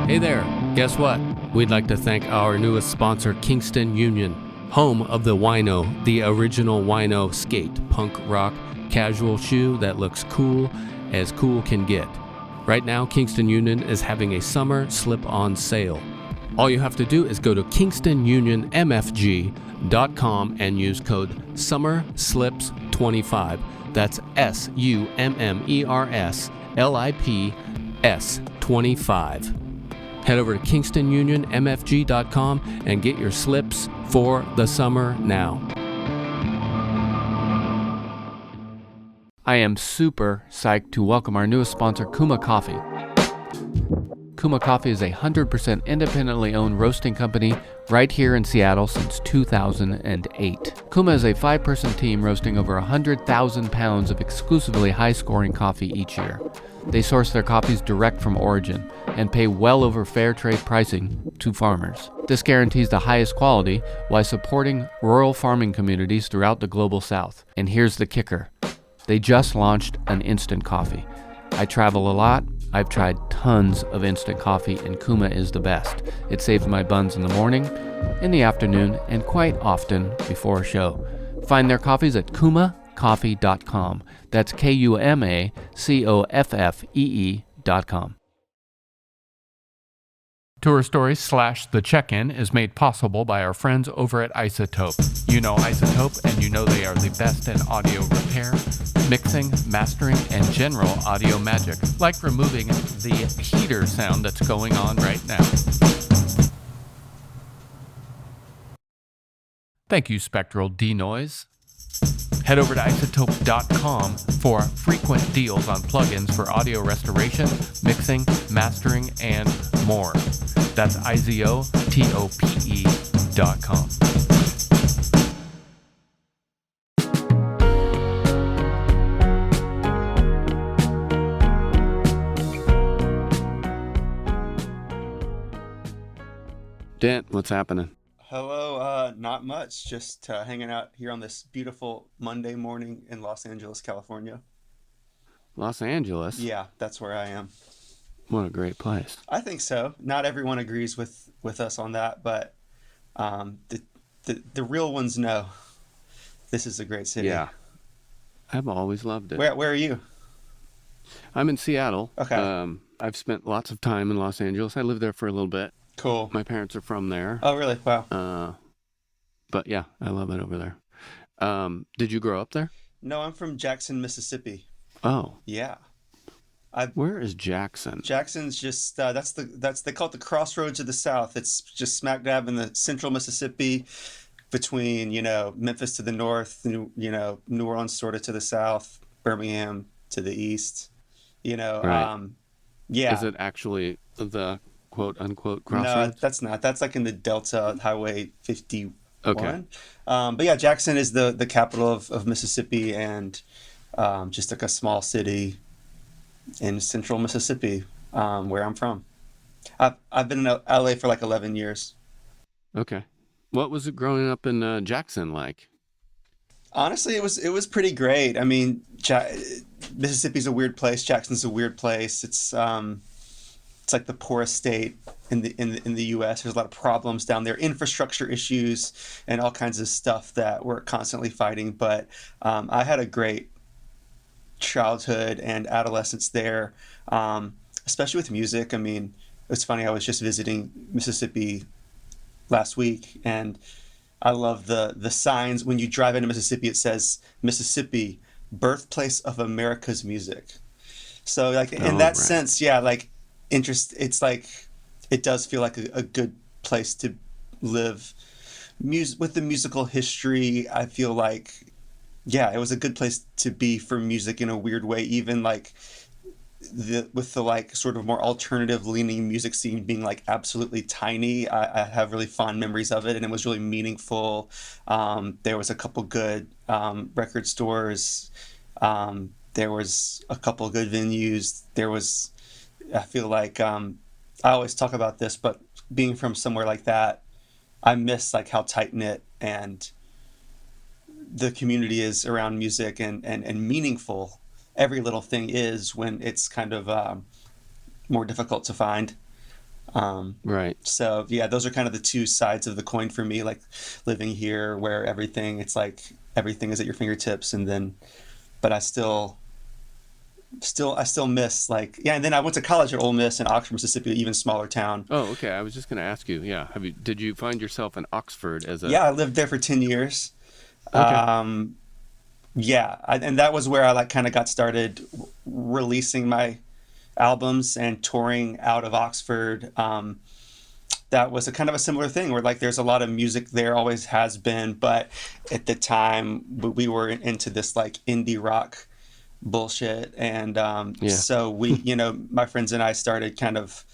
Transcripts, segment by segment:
Hey there, guess what? We'd like to thank our newest sponsor, Kingston Union, home of the Wino, the original Wino skate, punk rock, casual shoe that looks cool as cool can get. Right now, Kingston Union is having a summer slip-on sale. All you have to do is go to KingstonUnionMFG.com and use code SUMMERSLIPS25. That's SUMMERSLIPS25. Head over to KingstonUnionMFG.com and get your slips for the summer now. I am super psyched to welcome our newest sponsor, Kuma Coffee. Kuma Coffee is a 100% independently owned roasting company right here in Seattle since 2008. Kuma is a 5-person team roasting over 100,000 pounds of exclusively high-scoring coffee each year. They source their coffees direct from origin and pay well over fair trade pricing to farmers. This guarantees the highest quality while supporting rural farming communities throughout the global south. And here's the kicker. They just launched an instant coffee. I travel a lot. I've tried tons of instant coffee, and Kuma is the best. It saves my buns in the morning, in the afternoon, and quite often before a show. Find their coffees at kumacoffee.com. That's KUMACOFFEE.com. Tour Stories / The Check-In is made possible by our friends over at Isotope. You know Isotope, and you know they are the best in audio repair, mixing, mastering, and general audio magic, like removing the heater sound that's going on right now. Thank you, Spectral Denoise. Head over to isotope.com for frequent deals on plugins for audio restoration, mixing, mastering, and more. That's izotope.com. Dent, what's happening? Hello, not much. Just hanging out here on this beautiful Monday morning in Los Angeles, California. Los Angeles? Yeah, that's where I am. What a great place. I think so. Not everyone agrees with us on that, but the real ones know this is a great city. Yeah, I've always loved it. Where are you? I'm in Seattle. Okay. I've spent lots of time in Los Angeles. I lived there for a little bit. Cool. My parents are from there. Oh, really? Wow. But yeah, I love it over there. Did you grow up there? No, I'm from Jackson, Mississippi. Oh. Yeah. Where is Jackson? Jackson's just they call it the crossroads of the South. It's just smack dab in the central Mississippi, between Memphis to the north, New Orleans sort of to the south, Birmingham to the east. Right. Yeah. Is it actually the quote unquote crossroads? No, that's not. That's like in the Delta, Highway 51. Okay. But yeah, Jackson is the capital of Mississippi, and just like a small city in central Mississippi, where I'm from. I've been in LA for like 11 years. Okay. What was it growing up in Jackson like? Honestly, it was pretty great. I mean, Mississippi's a weird place. Jackson's a weird place. It's like the poorest state in the U.S. There's a lot of problems down there, infrastructure issues, and all kinds of stuff that we're constantly fighting. But I had a great childhood and adolescence there, especially with music. I mean, it's funny. I was just visiting Mississippi last week, and I love the signs. When you drive into Mississippi, it says Mississippi, birthplace of America's music. So like in that sense, yeah, like it's like it does feel like a good place to live. With the musical history, I feel like, yeah, it was a good place to be for music in a weird way. Even like with the like sort of more alternative leaning music scene being like absolutely tiny, I have really fond memories of it, and it was really meaningful. There was a couple good record stores. There was a couple good venues. I feel like I always talk about this, but being from somewhere like that, I miss like how tight knit and the community is around music, and meaningful every little thing is when it's kind of more difficult to find. Right. So yeah, those are kind of the two sides of the coin for me. Like living here, where it's like everything is at your fingertips, and then, but I still miss like yeah. And then I went to college at Ole Miss in Oxford, Mississippi, an even smaller town. Oh, okay. I was just going to ask you. Yeah. Did you find yourself in Oxford as a? Yeah, I lived there for 10 years. Okay. Um, yeah, and that was where I like kind of got started releasing my albums and touring out of Oxford. That was a kind of a similar thing where like there's a lot of music there, always has been, but at the time we were into this like indie rock bullshit, and Yeah. so we, my friends and I started kind of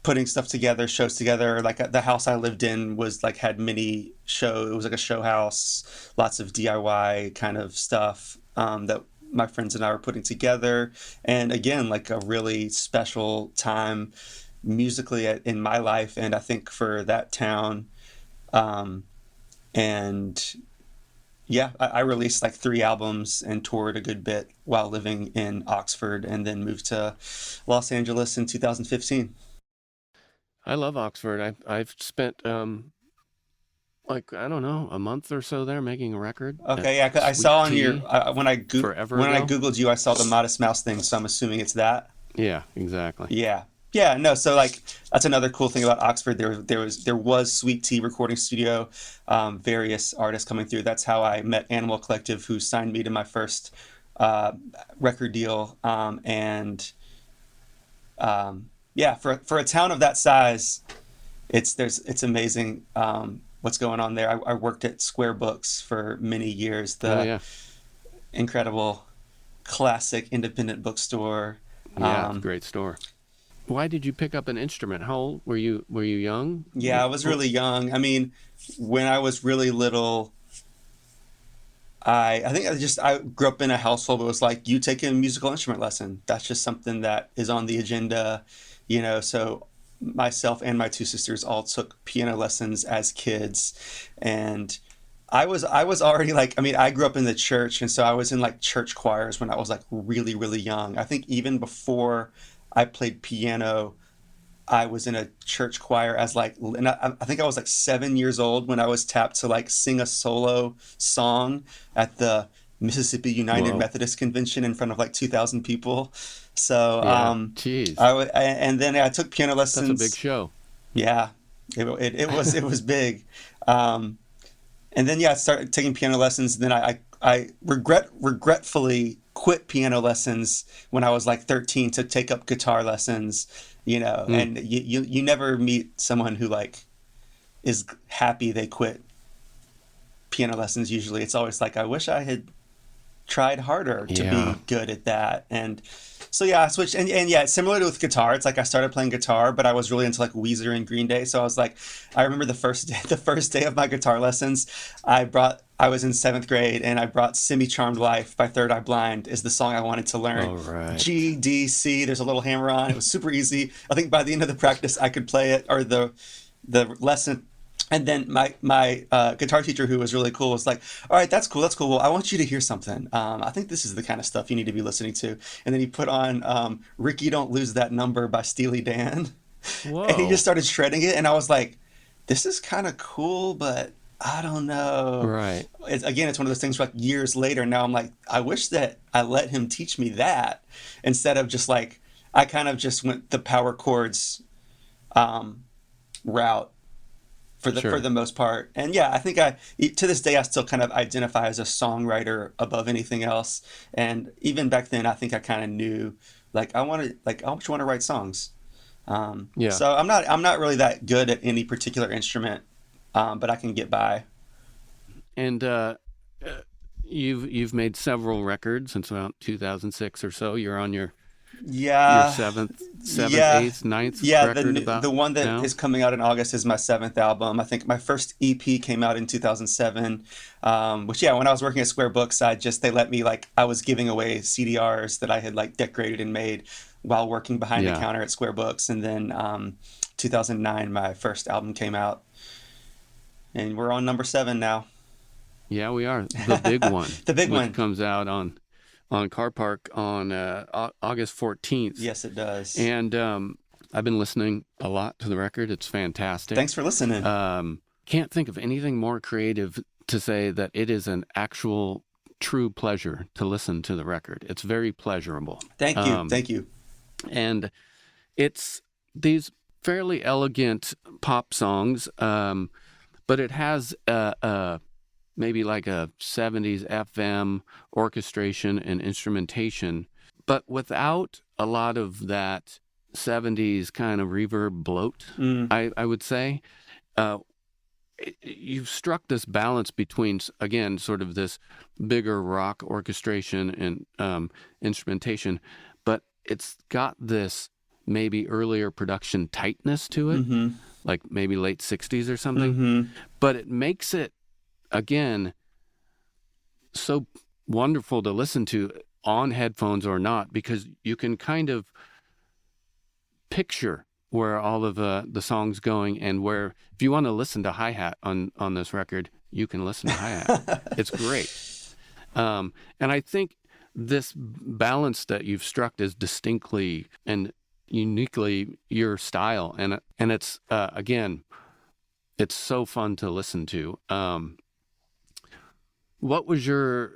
putting stuff together, shows together. Like the house I lived in was like had mini show. It was like a show house, lots of DIY kind of stuff that my friends and I were putting together. And again, like a really special time musically in my life, and I think for that town. Um, and yeah, I released like 3 albums and toured a good bit while living in Oxford, and then moved to Los Angeles in 2015. I love Oxford. I've spent like I don't know a month or so there making a record at Okay, yeah, I Sweet saw on your Tea forever when I ago. googled you, I saw the Modest Mouse thing, so I'm assuming it's that. Yeah, exactly. Yeah, yeah, no. So like that's another cool thing about Oxford. There was Sweet Tea Recording Studio, various artists coming through. That's how I met Animal Collective, who signed me to my first uh, record deal. And yeah, for a town of that size, it's amazing what's going on there. I worked at Square Books for many years, Oh the yeah, incredible classic independent bookstore. yeah. It's a Um, great store. Why did you pick up an instrument? How old were you? Were you young? yeah, I was really young. I mean, when I was really little, I think I grew up in a household that was like, you take a musical instrument lesson. That's just something that is on the agenda, So myself and my 2 sisters all took piano lessons as kids, and I was already like, I mean, I grew up in the church, and so I was in like church choirs when I was like really really young. I think even before I played piano, I was in a church choir as like, and I think I was like 7 years old when I was tapped to like sing a solo song at the Mississippi United Whoa. Methodist Convention in front of like 2,000 people. So, Yeah. Jeez, and then I took piano that's a big lessons. show. Yeah, it was big. Um, and then yeah, I started taking piano lessons. And then I regretfully quit piano lessons when I was like 13 to take up guitar lessons. Mm. And you never meet someone who like is happy they quit piano lessons. Usually, it's always like I wish I had tried harder to Yeah. be good at that. And so yeah, I switched, and yeah, it's similar to with guitar. It's like I started playing guitar, but I was really into like Weezer and Green Day. So I was like, I remember the first day of my guitar lessons, I was in 7th grade, and I brought "Semi Charmed Life" by Third Eye Blind is the song I wanted to learn. All right. G D C. There's a little hammer on. It was super easy. I think by the end of the practice, I could play it, or the lesson. And then my guitar teacher, who was really cool, was like, "All right, that's cool, that's cool. Well, I want you to hear something. I think this is the kind of stuff you need to be listening to." And then he put on "Ricky Don't Lose That Number" by Steely Dan, and he just Whoa. started shredding it. And I was like, "This is kind of cool, but I don't know." Right. It's one of those things where, like years later, now I'm like, I wish that I let him teach me that instead of just like I kind of just went the power chords um, route for Sure. the most part. And yeah, I think I to this day I still kind of identify as a songwriter above anything else. And even back then, I think I kind of knew like I just want to write songs. Yeah. So I'm not really that good at any particular instrument, but I can get by. And uh, you've made several records since about 2006 or so. You're on your Yeah, seventh, yeah, eighth, ninth yeah. record The about one that now. is coming out in August is my 7th album. I think my first EP came out in 2007. Which yeah, when I was working at Square Books, they let me like I was giving away CDRs that I had like decorated and made while working behind the Yeah. counter at Square Books. And then 2009, my first album came out, and we're on number 7 now. Yeah, we are the big one, The big which one. comes out on Carpark on August 14th. Yes, it does. And I've been listening a lot to the record. It's fantastic. Thanks for listening. Can't think of anything more creative to say that it is an actual true pleasure to listen to the record. It's very pleasurable. Thank you. And it's these fairly elegant pop songs, but it has maybe like a 70s FM orchestration and instrumentation, but without a lot of that 70s kind of reverb bloat, I would say. You've struck this balance between, again, sort of this bigger rock orchestration and instrumentation, but it's got this maybe earlier production tightness to it, like maybe late 60s or something. But it makes it, again, so wonderful to listen to on headphones or not, because you can kind of picture where all of the song's going, and where, if you want to listen to hi-hat on this record, you can listen to hi-hat. It's great. And I think this balance that you've struck is distinctly and uniquely your style. And it's, again, it's so fun to listen to. What was your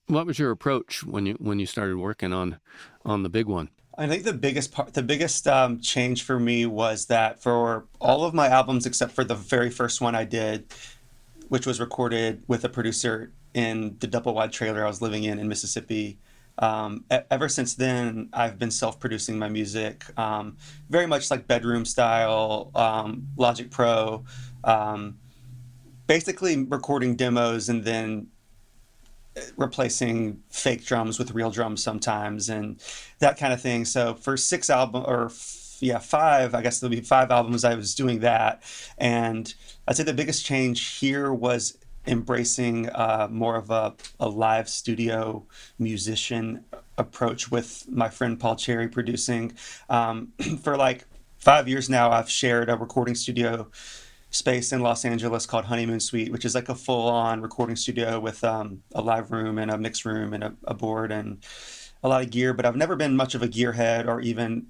approach when you started working on the big one? I think the biggest change for me was that for all of my albums, except for the very first one I did, which was recorded with a producer in the double wide trailer I was living in Mississippi, ever since then, I've been self-producing my music, very much like bedroom style, Logic Pro, basically recording demos and then replacing fake drums with real drums sometimes and that kind of thing. So for five, I guess there'll be 5 albums I was doing that. And I'd say the biggest change here was embracing more of a live studio musician approach with my friend Paul Cherry producing. For like 5 years now, I've shared a recording studio space in Los Angeles called Honeymoon Suite, which is like a full-on recording studio with a live room and a mix room and a board and a lot of gear. But I've never been much of a gearhead or even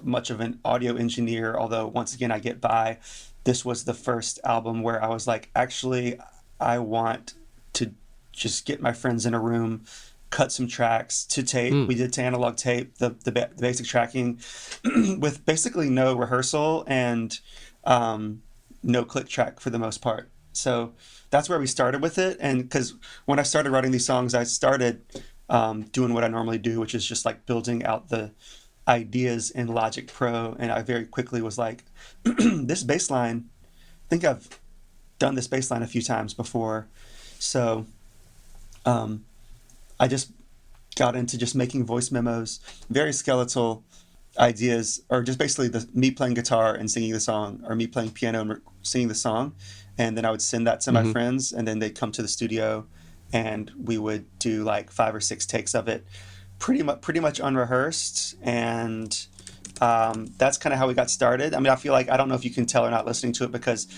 much of an audio engineer, although once again I get by. This was the first album where I was like, actually, I want to just get my friends in a room, cut some tracks to tape. We did to analog tape, the basic tracking with basically no rehearsal and no click track for the most part. So that's where we started with it. And because when I started writing these songs, I started doing what I normally do, which is just like building out the ideas in Logic Pro. And I very quickly was like, this bass line, I think I've done this bass line a few times before. So I just got into just making voice memos, very skeletal ideas, or just basically me playing guitar and singing the song, or me playing piano and singing the song, and then I would send that to my friends, and then they'd come to the studio and we would do like 5 or 6 takes of it, pretty much unrehearsed. And that's kind of how we got started. I mean, I feel like, I don't know if you can tell or not listening to it, because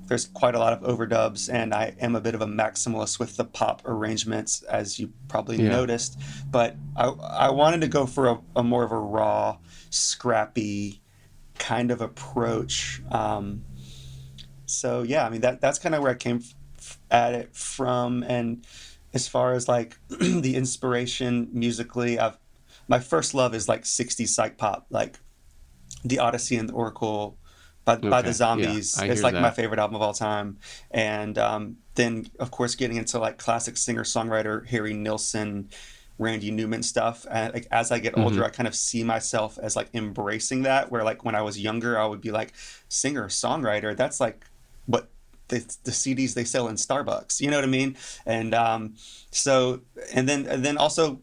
there's quite a lot of overdubs, and I am a bit of a maximalist with the pop arrangements, as you probably noticed. But I wanted to go for a more of a raw, scrappy kind of approach. So yeah, I mean, that's kind of where I came at it from. And as far as like the inspiration musically, my first love is like 60s psych pop, like The Odyssey and the Oracle by the Zombies. It's like my favorite album of all time. And then of course getting into like classic singer-songwriter Harry Nilsson, Randy Newman stuff. And like as I get older, I kind of see myself as like embracing that, where like when I was younger, I would be like, singer-songwriter, that's like what the CDs they sell in Starbucks, you know what I mean? And so and then also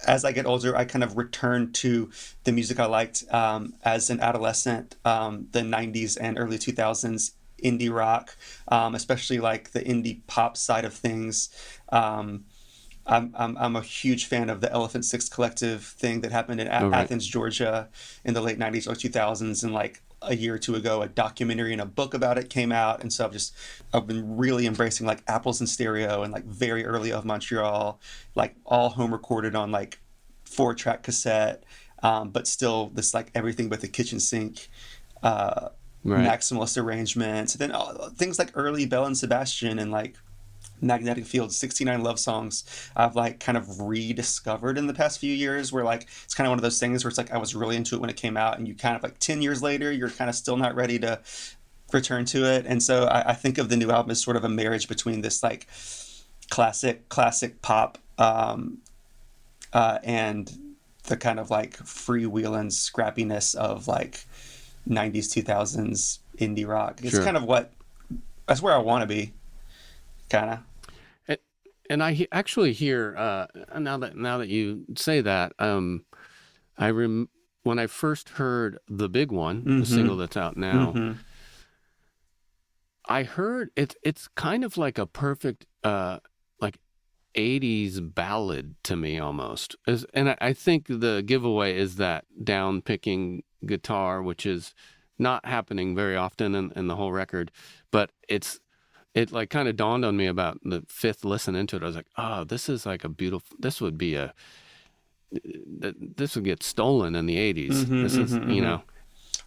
as I get older, I kind of return to the music I liked as an adolescent, the 90s and early 2000s indie rock, especially like the indie pop side of things. I'm a huge fan of the Elephant Six Collective thing that happened in Athens, Georgia in the late 90s or 2000s, and like a year or two ago, a documentary and a book about it came out. And so I've been really embracing like Apples in Stereo and like very early of Montreal, like all home recorded on like 4-track cassette. but still this like everything but the kitchen sink Right. maximalist arrangements. And then things like early Bell and Sebastian and like Magnetic Field, 69 love songs I've like kind of rediscovered in the past few years, where like it's kind of one of those things where it's like I was really into it when it came out, and you kind of like 10 years later you're kind of still not ready to return to it. And so I think of the new album as sort of a marriage between this like classic pop and the kind of like freewheeling scrappiness of like 90s 2000s indie rock. It's Sure. kind of that's where I want to be, kind of. And actually hear now that you say that, when I first heard the big one, the single that's out now, I heard it's kind of like a perfect like 80s ballad to me almost. And I think the giveaway is that down picking guitar, which is not happening very often in the whole record, but it like kind of dawned on me about the fifth listen into it. I was like, oh, this is like this would get stolen in the 80s. This is,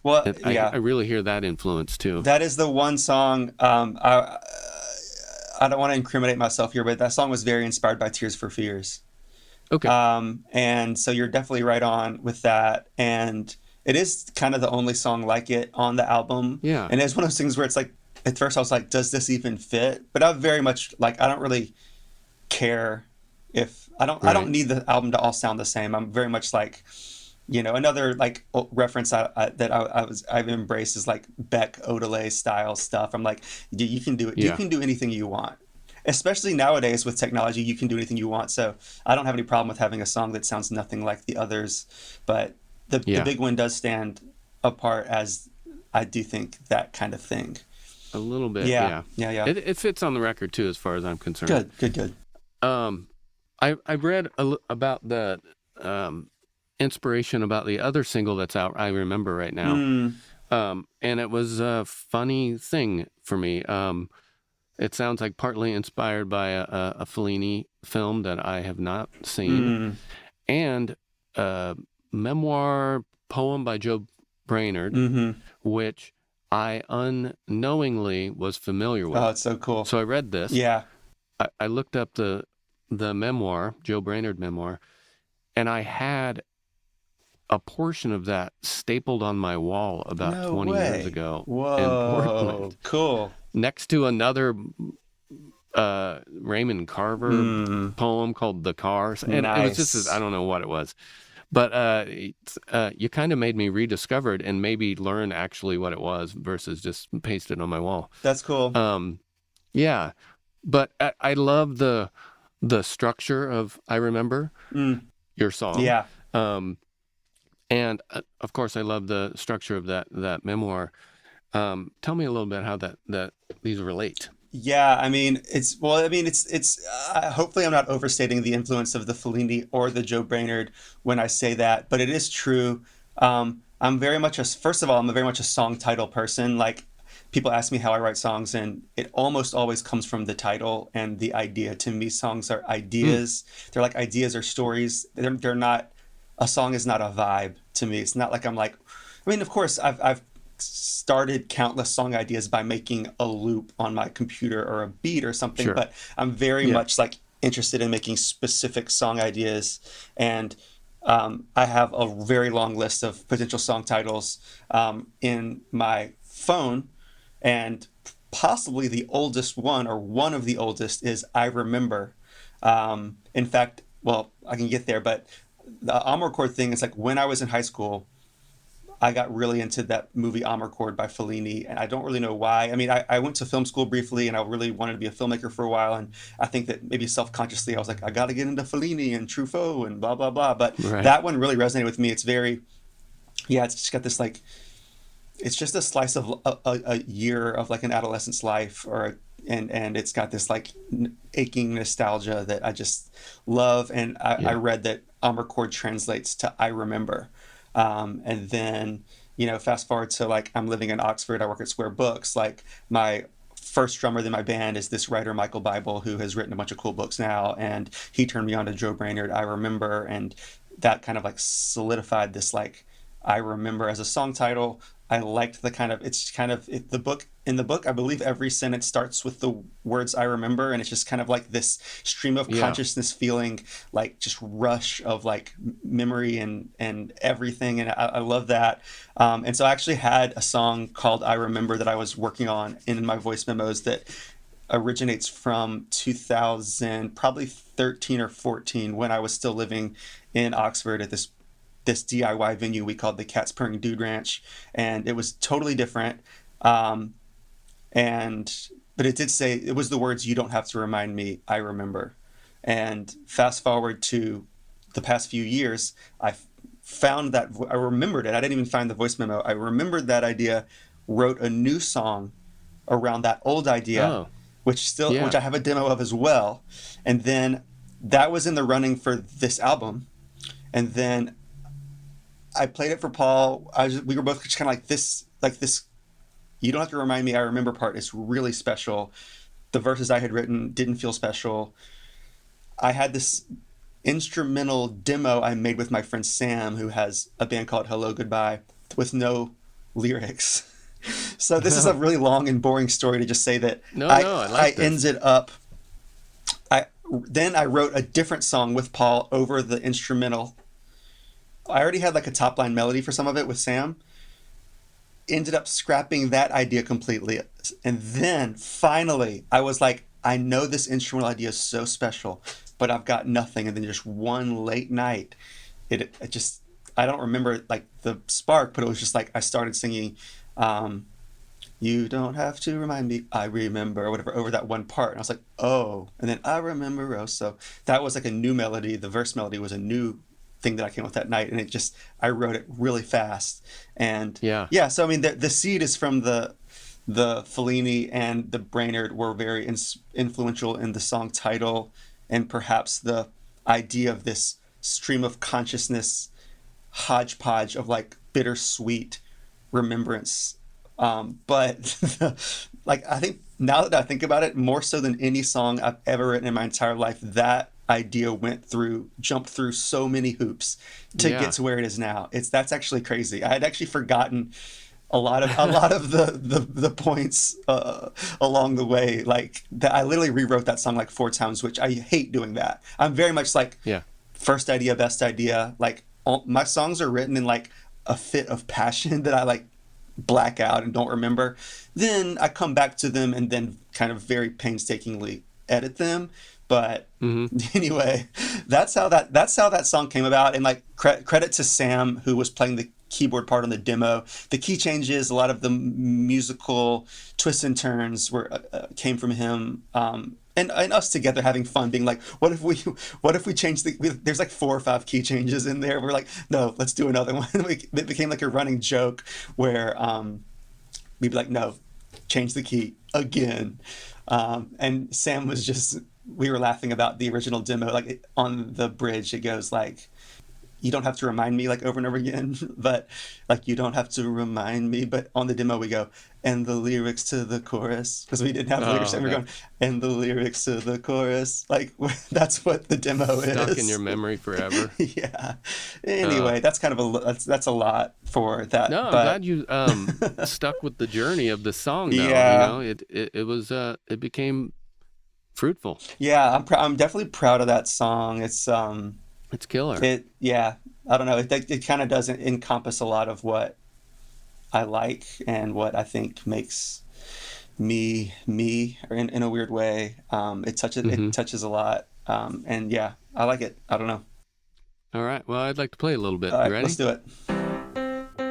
Well, yeah, I really hear that influence too. that is the one song. I don't want to incriminate myself here, but that song was very inspired by Tears for Fears. Okay. And so you're definitely right on with that. And it is kind of the only song like it on the album. Yeah. And it's one of those things where it's like, at first I was like, does this even fit? But I'm very much like, I don't really care if I don't need the album to all sound the same. I'm very much like, another like reference I've embraced is like Beck Odelay style stuff. I'm like, you can do it. Yeah. You can do anything you want, especially nowadays with technology. You can do anything you want. So I don't have any problem with having a song that sounds nothing like the others. But the big one does stand apart as I do think that kind of thing. A little bit. Yeah. It fits on the record too, as far as I'm concerned. Good. I read about the inspiration about the other single that's out. I remember right now, and it was a funny thing for me. It sounds like partly inspired by a Fellini film that I have not seen, and a memoir poem by Joe Brainard, which I unknowingly was familiar with. Oh, it's so cool. So I read this. Yeah. I looked up the memoir, Joe Brainard memoir, and I had a portion of that stapled on my wall about 20 years ago in Portland. Cool. Next to another Raymond Carver poem called The Cars. And it was just, I don't know what it was. But you kind of made me rediscover it and maybe learn actually what it was versus just paste it on my wall. That's cool. Yeah. But I love the structure of I Remember, your song. Yeah. And of course, I love the structure of that memoir. Tell me a little bit how that these relate. Yeah, I mean, it's hopefully I'm not overstating the influence of the Fellini or the Joe Brainard when I say that, but it is true. I'm very much first of all, I'm very much a song title person. Like, people ask me how I write songs, and it almost always comes from the title and the idea. To me, songs are ideas. They're like ideas or stories. They're not, a song is not a vibe to me. It's not like I'm like, I mean, of course, I've started countless song ideas by making a loop on my computer or a beat or something, but I'm very much like interested in making specific song ideas. And I have a very long list of potential song titles in my phone, and possibly the oldest one, or one of the oldest, is I Remember. In fact, well, I can get there, but the Amarcord thing is like, when I was in high school, I got really into that movie Amarcord by Fellini, and I don't really know why. I mean, I went to film school briefly, and I really wanted to be a filmmaker for a while, and I think that maybe self-consciously I was like, I got to get into Fellini and Truffaut and blah, blah, blah. But that one really resonated with me. It's very, it's just got this like, it's just a slice of a year of like an adolescent's life, and it's got this like aching nostalgia that I just love. And I read that Amarcord translates to I Remember. And then, fast forward to like, I'm living in Oxford, I work at Square Books. Like, my first drummer in my band is this writer, Michael Bible, who has written a bunch of cool books now. And he turned me on to Joe Brainard, I Remember. And that kind of like solidified this like I remember as a song title. I liked the kind of the book in the book. I believe every sentence starts with the words "I remember," and it's just kind of like this stream of Yeah. consciousness, feeling like just rush of like memory and everything. And I love that. And so I actually had a song called "I Remember" that I was working on in my voice memos that originates from 2000, probably 13 or 14, when I was still living in Oxford at this DIY venue we called the Cat's Purring Dude Ranch, and it was totally different. But it did say, it was the words, "You don't have to remind me, I remember." And fast forward to the past few years, I found that I remembered it. I didn't even find the voice memo. I remembered that idea, wrote a new song around that old idea, Oh, which yeah. I have a demo of as well. And then that was in the running for this album. And then I played it for Paul. We were both just kind of like this. "You don't have to remind me, I remember" part is really special. The verses I had written didn't feel special. I had this instrumental demo I made with my friend Sam, who has a band called Hello Goodbye, with no lyrics. So this is a really long and boring story to just say that No, I no, I I like this. ended up I wrote a different song with Paul over the instrumental. I already had like a top line melody for some of it with Sam. Ended up scrapping that idea completely. And then finally, I was like, I know this instrumental idea is so special, but I've got nothing. And then just one late night, it just, I don't remember like the spark, but it was just like I started singing, "You don't have to remind me, I remember," or whatever, over that one part. And I was like, oh, and then "I remember," oh. So that was like a new melody. The verse melody was a new thing that I came with that night. And I wrote it really fast. And Yeah. yeah, so I mean, the seed is from the Fellini and the Brainard were very influential in the song title, and perhaps the idea of this stream of consciousness hodgepodge of like bittersweet remembrance. But like, I think now that I think about it, more so than any song I've ever written in my entire life, that idea jumped through so many hoops to get Yeah. to where it is now. That's actually crazy. I had actually forgotten a lot of the points along the way. Like that, I literally rewrote that song like 4 times, which I hate doing that. I'm very much like Yeah. first idea, best idea. Like my songs are written in like a fit of passion that I like black out and don't remember. Then I come back to them and then kind of very painstakingly edit them. But Hmm. anyway, that's how that song came about. And like credit to Sam, who was playing the keyboard part on the demo. The key changes, a lot of the musical twists and turns came from him. And us together having fun, being like, what if we change there's like 4 or 5 key changes in there. We're like, no, let's do another one. It became like a running joke where we'd be like, no, change the key again. And Sam was just, we were laughing about the original demo, like on the bridge, it goes like, "You don't have to remind me," like over and over again, but like, "You don't have to remind me." But on the demo we go, "And the lyrics to the chorus," because we didn't have lyrics, Oh, and we're okay. going, "And the lyrics to the chorus." Like that's what the demo Stuck in your is. memory forever. Yeah. Uh, Anyway, that's kind of that's a lot for that, no, I'm but glad you stuck with the journey of the song though. You yeah. know, it was it became fruitful. Yeah, I'm definitely proud of that song. It's killer. Yeah, I don't know. It kind of doesn't encompass a lot of what I like and what I think makes me me, or in a weird way. It Hmm. touches a lot. And yeah, I like it. I don't know. All right. Well, I'd like to play a little bit. All You right, let's ready? do it.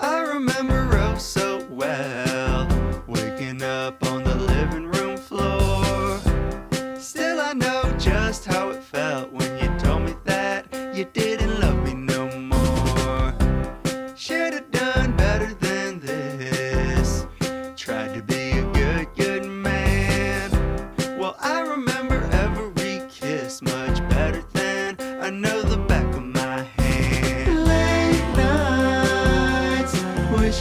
I remember oh so well, waking up on the living room floor. Still, I know just how it felt when you told me that you didn't love me no more. Should have done better than this. Tried to be a good man. Well, I remember every kiss much better than I know the back of my hand. Late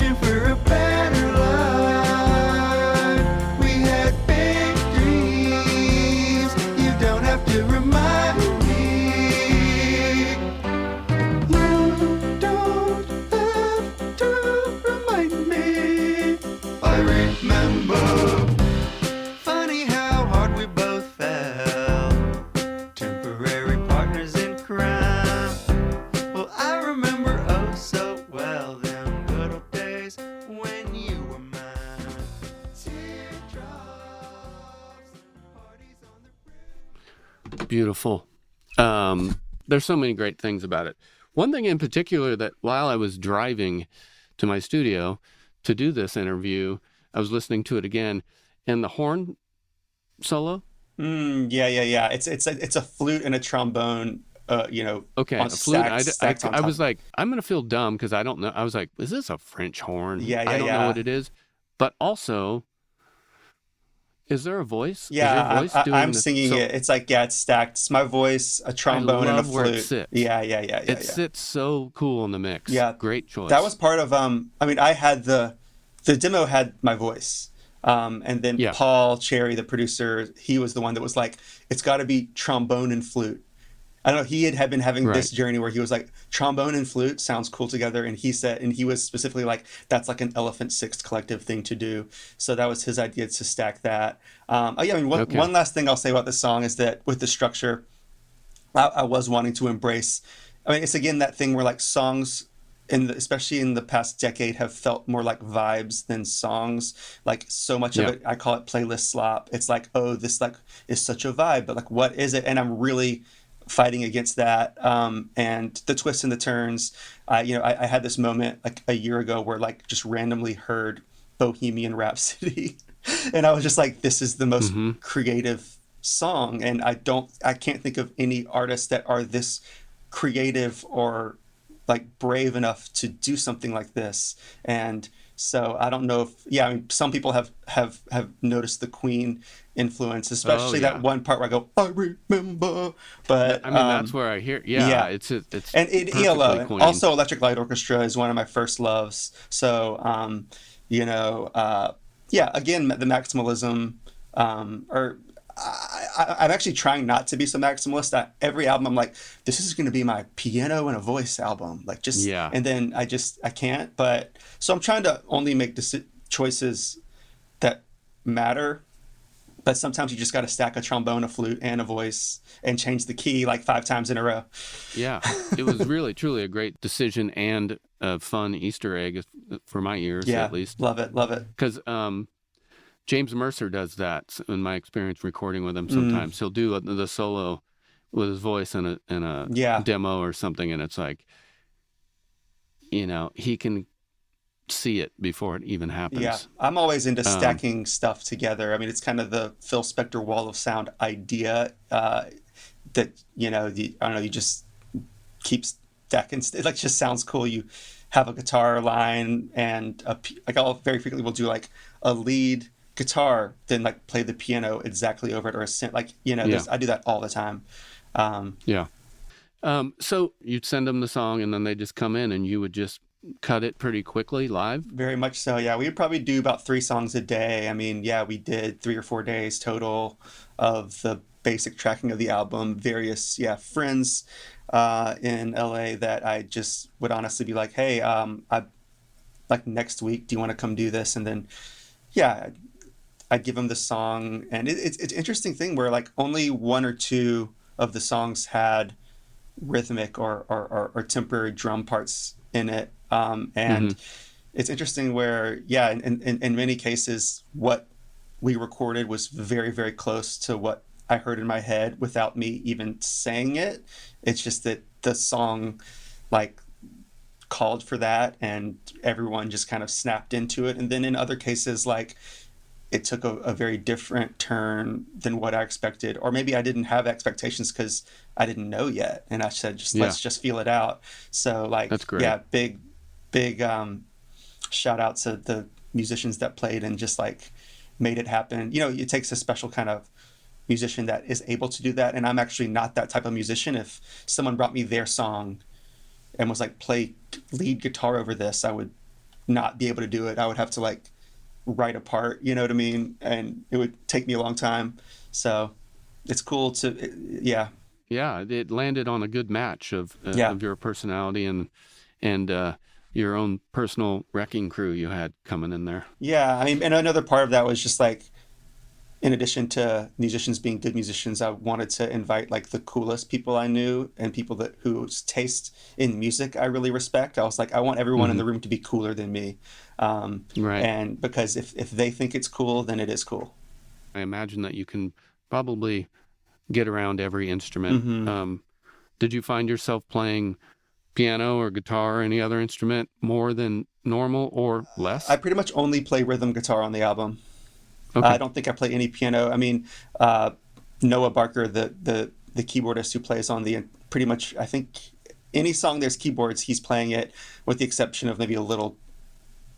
hoping for a better life. We had big dreams. You don't have to remind me. You don't have to remind me. I remember. Funny how hard we both fell. Temporary partners in crime. Well, I remember oh so well them good old days when you were mine. Teardrops, parties on the Beautiful. There's so many great things about it. One thing in particular that while I was driving to my studio to do this interview, I was listening to it again, and the horn solo. Yeah. It's a flute and a trombone. Okay, on a flute. stacked on I top. was like, I'm gonna feel dumb because I don't know. I was like, is this a French horn? Yeah, I don't know yeah. what it is. But also, is there a voice? Yeah, is your voice doing I'm the- singing so it. It's like, yeah, it's stacked. It's my voice, a trombone, and a love where it flute. sits. Yeah. It sits so cool in the mix. Yeah. Great choice. That was part of I mean, I had the demo had my voice. And then Yeah. Paul Cherry, the producer, he was the one that was like, it's got to be trombone and flute. I don't know. He had been having this Right. journey where he was like, trombone and flute sounds cool together. And he was specifically like, that's like an Elephant Sixth collective thing to do. So that was his idea to stack that. One last thing I'll say about this song is that with the structure, I was wanting to embrace. I mean, it's again that thing where like songs, especially in the past decade, have felt more like vibes than songs. Like so much of it, I call it playlist slop. It's like, oh, this like is such a vibe, but like, what is it? And I'm really fighting against that. And the twists and the turns. I had this moment like a year ago where like just randomly heard Bohemian Rhapsody, and I was just like, this is the most creative song, and I can't think of any artists that are this creative or like brave enough to do something like this. And so I don't know if some people have noticed the Queen influence, especially that one part where I go, I remember. But I mean, that's where I hear. Yeah. It's and perfectly ELO. Queen. Also, Electric Light Orchestra is one of my first loves. So again, the maximalism, I'm actually trying not to be so maximalist. Every album, I'm like, this is going to be my piano and a voice album. Like and then I can't. But so I'm trying to only make choices that matter. But sometimes you just got to stack a trombone, a flute, and a voice and change the key like 5 times in a row. Yeah, it was really, truly a great decision and a fun Easter egg for my ears, at least. Love it. Because James Mercer does that in my experience recording with him sometimes. He'll do the solo with his voice in a demo or something, and it's like, he can see it before it even happens. Yeah, I'm always into stacking stuff together. I mean, it's kind of the Phil Spector wall of sound idea that, you just keep stacking. It like just sounds cool. You have a guitar line and I'll very frequently will do like a lead guitar, then like play the piano exactly over it, or a synth. Like, I do that all the time. So you'd send them the song and then they just come in and you would just cut it pretty quickly live? Very much so, yeah. We would probably do about 3 songs a day. I mean, we did 3 or 4 days total of the basic tracking of the album. Various, friends in LA that I just would honestly be like, hey, like next week, do you want to come do this? And then, I'd give them the song. And it's an interesting thing where like only 1 or 2 of the songs had rhythmic or temporary drum parts in it. And it's interesting where, in many cases, what we recorded was very, very close to what I heard in my head without me even saying it. It's just that the song like called for that and everyone just kind of snapped into it. And then in other cases, like it took a very different turn than what I expected, or maybe I didn't have expectations because I didn't know yet. And I said, let's just feel it out. So like, that's great. Big shout out to the musicians that played and just like made it happen. It takes a special kind of musician that is able to do that. And I'm actually not that type of musician. If someone brought me their song and was like, play lead guitar over this, I would not be able to do it. I would have to like write a part, you know what I mean? And it would take me a long time. So it's cool to, yeah. Yeah, it landed on a good match of your personality and your own personal wrecking crew you had coming in there. Yeah, I mean, and another part of that was just like, in addition to musicians being good musicians, I wanted to invite like the coolest people I knew and people that whose taste in music I really respect. I was like, I want everyone in the room to be cooler than me, Right. and because if they think it's cool, then it is cool. I imagine that you can probably get around every instrument. Did you find yourself playing piano or guitar or any other instrument more than normal or less? I pretty much only play rhythm guitar on the album. Okay. I don't think I play any piano. I mean, Noah Barker, the keyboardist who plays on the pretty much, I think any song there's keyboards, he's playing it, with the exception of maybe a little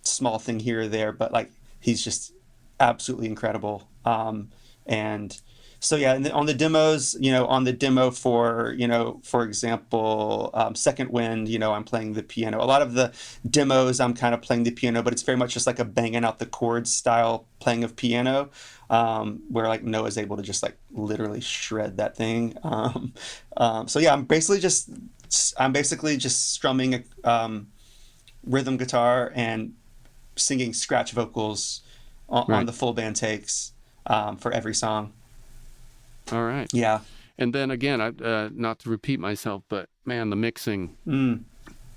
small thing here or there. But like, he's just absolutely incredible. And so yeah, and on the demos, on the demo for, for example, Second Wind, I'm playing the piano. A lot of the demos, I'm kind of playing the piano, but it's very much just like a banging out the chords style playing of piano, where like Noah's able to just like literally shred that thing. So yeah, I'm basically just strumming rhythm guitar and singing scratch vocals on the full band takes for every song. All right. Yeah. And then again, not to repeat myself, but man, the mixing,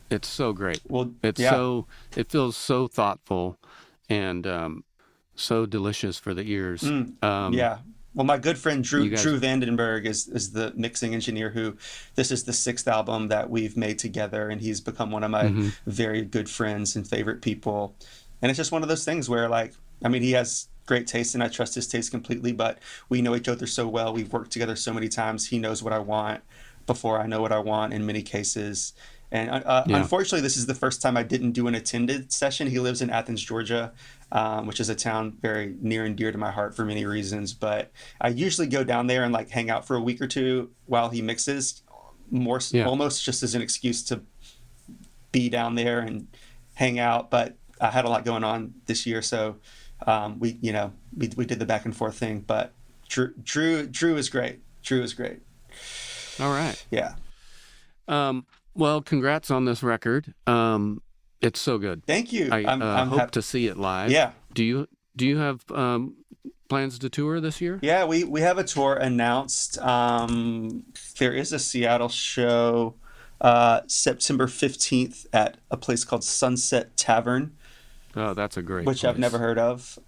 it's so great. Well, it feels so thoughtful and so delicious for the ears. Yeah. Well, my good friend Drew Vandenberg is the mixing engineer this is the 6th album that we've made together, and he's become one of my very good friends and favorite people. And it's just one of those things where like, I mean, he has great taste and I trust his taste completely, but we know each other so well. We've worked together so many times. He knows what I want before I know what I want in many cases. And unfortunately, this is the first time I didn't do an attended session. He lives in Athens, Georgia, which is a town very near and dear to my heart for many reasons. But I usually go down there and like hang out for a week or two while he mixes, almost just as an excuse to be down there and hang out. But I had a lot going on this year, so we did the back and forth thing. But Drew is great. Drew is great. All right. Yeah. Well, congrats on this record. It's so good. Thank you. I hope to see it live. Yeah. Do you have plans to tour this year? Yeah, we have a tour announced. There is a Seattle show September 15th at a place called Sunset Tavern. Oh, that's a great which place. I've never heard of.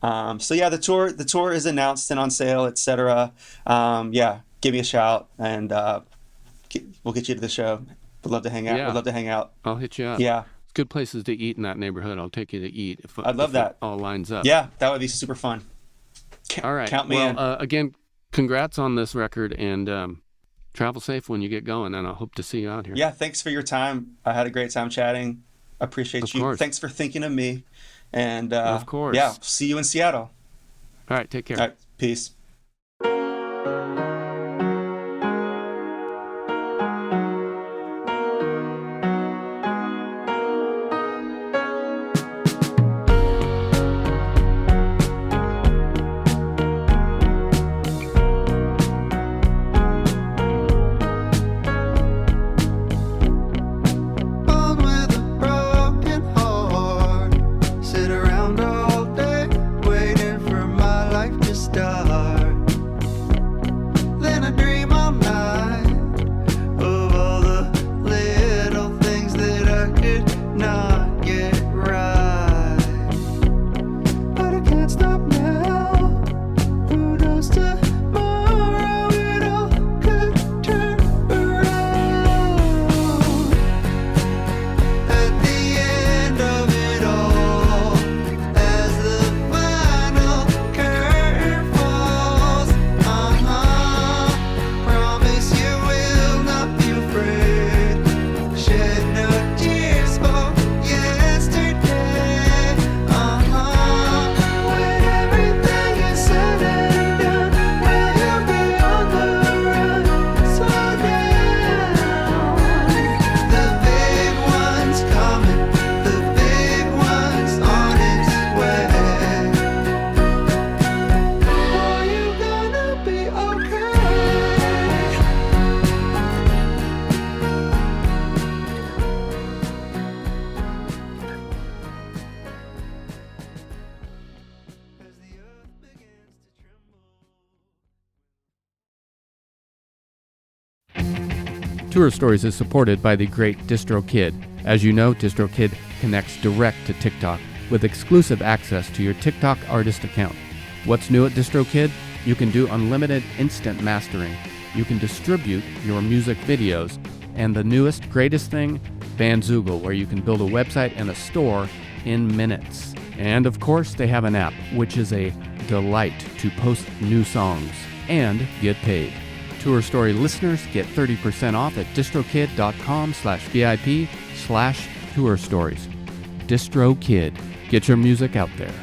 So yeah, the tour is announced and on sale, etc. Yeah, give me a shout and we'll get you to the show. Would love to hang out. Yeah. Would love to hang out. I'll hit you up. Yeah. Good places to eat in that neighborhood. I'll take you to eat if I'd love that. It all lines up. Yeah, that would be super fun. All right. Count me in. Again, congrats on this record and travel safe when you get going. And I hope to see you out here. Yeah, thanks for your time. I had a great time chatting. Appreciate you. Course. Thanks for thinking of me. And of course. Yeah, see you in Seattle. All right, take care. All right, peace. Sit around all day, waiting for my life to start. Tour Stories is supported by the great DistroKid. As you know, DistroKid connects direct to TikTok with exclusive access to your TikTok artist account. What's new at DistroKid? You can do unlimited instant mastering. You can distribute your music videos. And the newest, greatest thing, Bandzoogle, where you can build a website and a store in minutes. And of course, they have an app, which is a delight to post new songs and get paid. Tour Story listeners get 30% off at distrokid.com/VIP/tourstories. DistroKid. Get your music out there.